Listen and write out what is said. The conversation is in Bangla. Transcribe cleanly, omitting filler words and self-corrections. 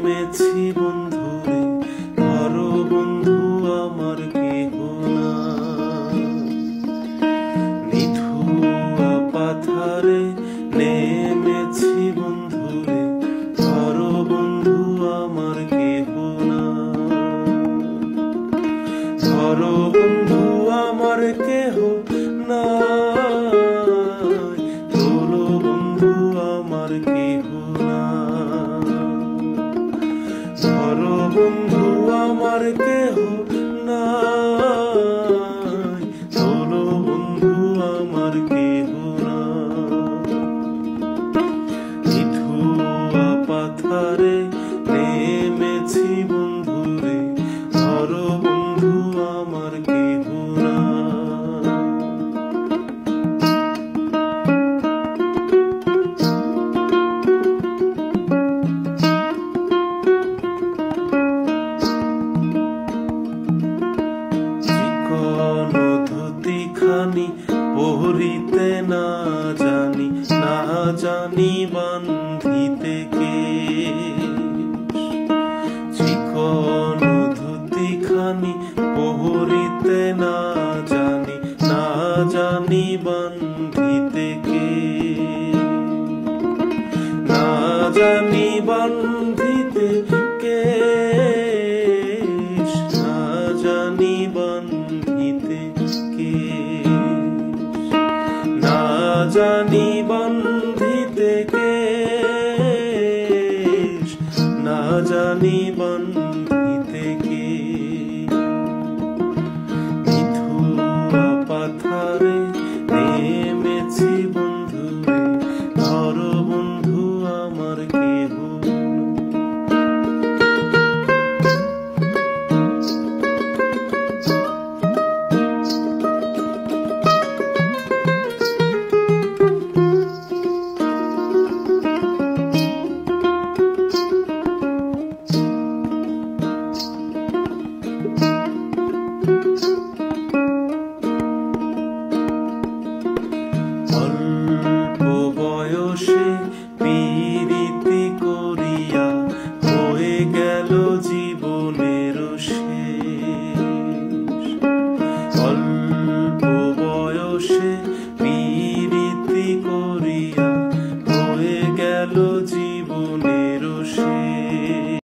নেমেছি বন্ধুরে, ধরো বন্ধু আমার কেহ না। নিধুয়া পাথারে নেমেছি বন্ধুরে, ধরো বন্ধু আমার কেহ না। ধরো বন্ধু আমার কেহ না, তোলো বন্ধু আমার কেহ না। ধরো বন্ধু আমার কেহ না, তোলো বন্ধু আমার কেহ না। নিধুয়া পাথারে নেমেছি বন্ধুরে, ধরো বন্ধু আমার কেহ না। ধুতিখানি পহরিতে না জানি, না জানি বান্ধিতে কেশ। চিকন ধুতিখানি পহরিতে না জানি, না জানি বান্ধিতে কেশ। না জানি বান্ধিতে কেশ, না জানি বান্ধিতে কেশ। না জানি বান্ধিতে কেশ, না জানি বান্ধিতে